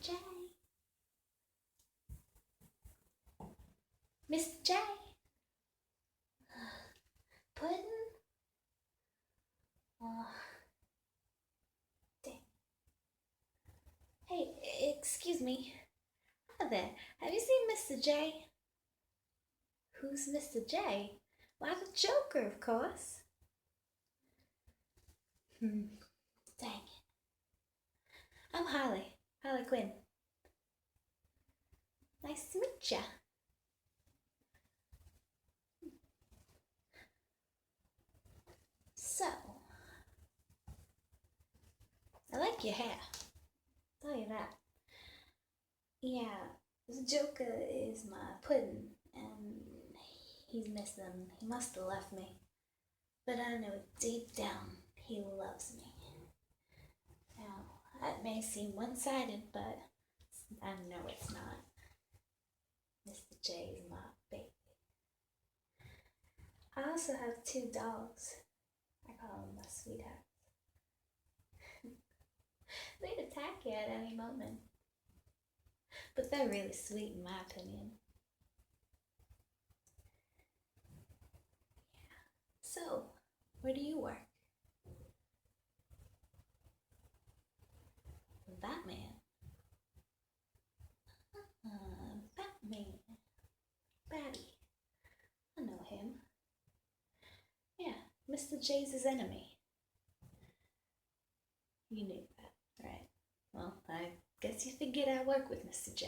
J. Mr. J. Pudding? Oh, dang. Hey, excuse me. Hi there. Have you seen Mr. J? Who's Mr. J? Why, the Joker, of course. Dang it. I'm Harley Quinn. Nice to meet ya. So, I like your hair. I'll tell you that. Yeah, the Joker is my pudding, and he's missing. He must have left me. But I know deep down he loves me. Now, that may seem one-sided, but I know it's not. Mr. J is my baby. I also have 2 dogs. I call them my sweethearts. They'd attack you at any moment. But they're really sweet in my opinion. Yeah. So, where do you work? Batman. Batman. Batty. I know him. Yeah, Mr. J's his enemy. You knew that, right? Well, I guess you figured I work with Mr. J.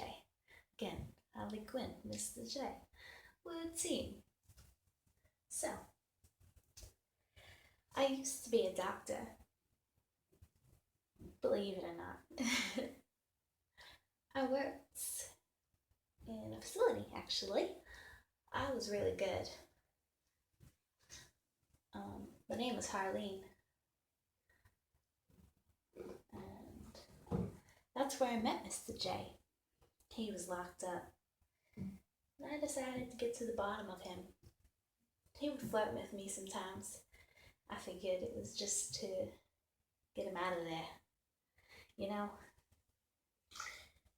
Again, Harley Quinn, Mr. J. We're a team. So, I used to be a doctor. Believe it or not. I worked in a facility, actually. I was really good. The name was Harleen. And that's where I met Mr. J. He was locked up. And I decided to get to the bottom of him. He would flirt with me sometimes. I figured it was just to get him out of there. You know?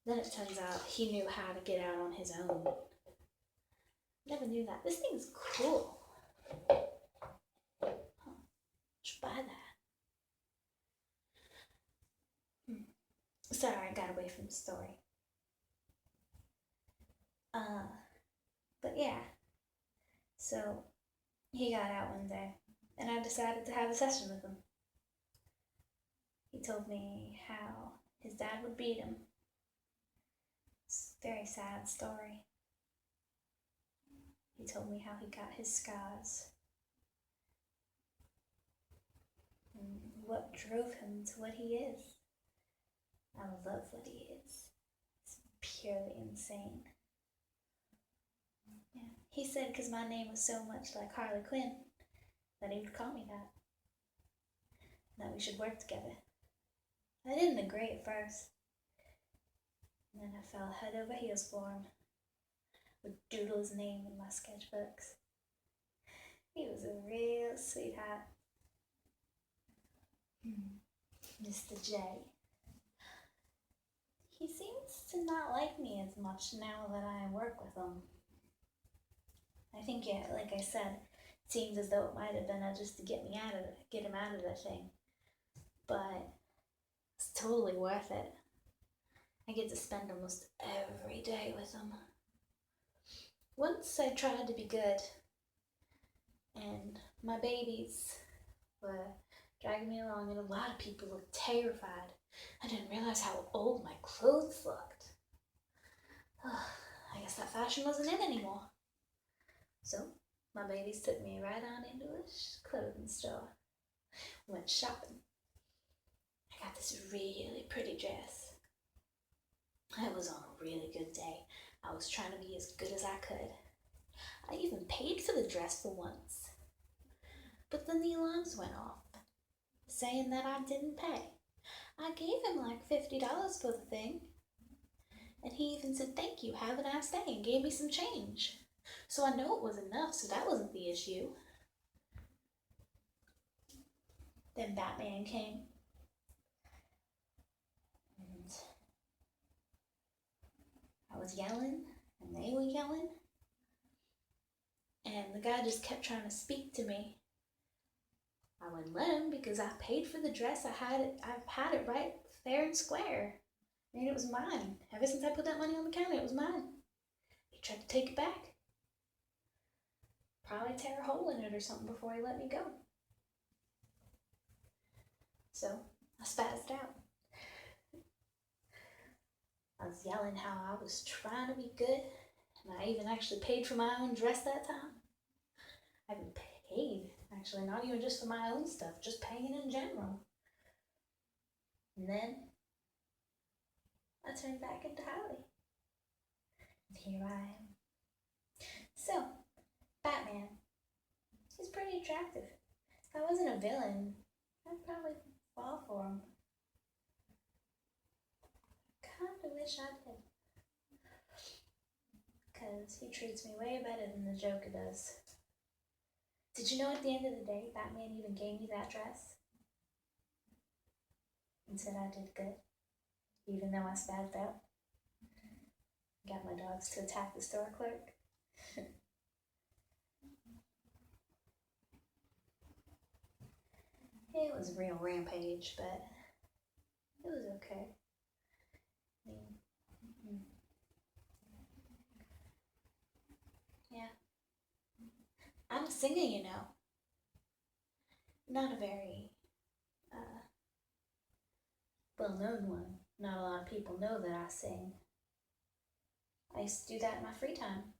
Then it turns out he knew how to get out on his own. Never knew that. This thing's cool. Should buy that. Sorry, I got away from the story. But yeah. So, he got out one day, and I decided to have a session with him. He told me how his dad would beat him. It's a very sad story. He told me how he got his scars and what drove him to what he is. I love what he is. It's purely insane. Yeah. He said because my name was so much like Harley Quinn that he would call me that. That we should work together. I didn't agree at first. And then I fell head over heels for him. Would doodle his name in my sketchbooks. He was a real sweetheart. Mr. J. He seems to not like me as much now that I work with him. I think, yeah, like I said, it seems as though it might have been just to get him out of the thing. But it's totally worth it. I get to spend almost every day with him. Once I tried to be good, and my babies were dragging me along, and a lot of people looked terrified. I didn't realize how old my clothes looked. I guess that fashion wasn't in anymore. So, my babies took me right on into a clothing store. Went shopping. I got this really pretty dress. I was on a really good day. I was trying to be as good as I could. I even paid for the dress for once. But then the alarms went off, saying that I didn't pay. I gave him like $50 for the thing. And he even said, "Thank you, have a nice day," and gave me some change. So I know it was enough, so that wasn't the issue. Then Batman came. And was yelling, and they were yelling, and the guy just kept trying to speak to me. I wouldn't let him because I paid for the dress. I had it right fair and square. I mean, it was mine. Ever since I put that money on the counter, it was mine. He tried to take it back. Probably tear a hole in it or something before he let me go. So I spazzed out. I was yelling how I was trying to be good, and I even actually paid for my own dress that time. I even paid, actually, not even just for my own stuff, just paying in general. And then I turned back into Harley. And here I am. So, Batman. He's pretty attractive. If I wasn't a villain, I'd probably fall for him. Kinda wish I did. Because he treats me way better than the Joker does. Did you know at the end of the day, Batman even gave me that dress? And said I did good, even though I spazzed out. Got my dogs to attack the store clerk. It was a real rampage, but it was okay. Yeah. I'm a singer, you know. Not a very well-known one. Not a lot of people know that I sing. I used to do that in my free time.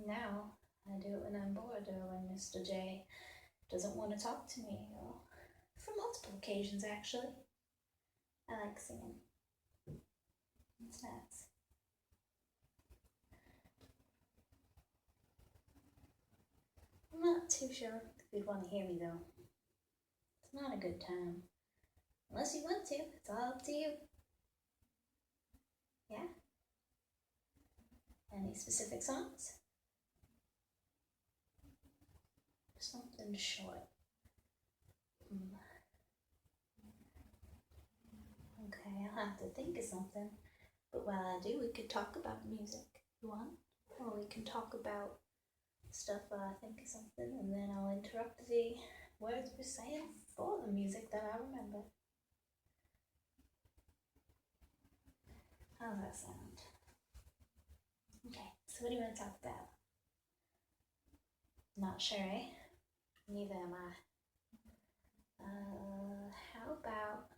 Now I do it when I'm bored or when Mr. J doesn't want to talk to me, or for multiple occasions actually. I like singing. It's nice. I'm not too sure if you'd want to hear me though. It's not a good time. Unless you want to, it's all up to you. Yeah? Any specific songs? Something short. Okay, I'll have to think of something. But while I do, we could talk about music. You want? Or we can talk about stuff while I think of something, and then I'll interrupt the words we're saying for the music that I remember. How does that sound? Okay, so what do you want to talk about? Not sure, eh? Neither am I. How about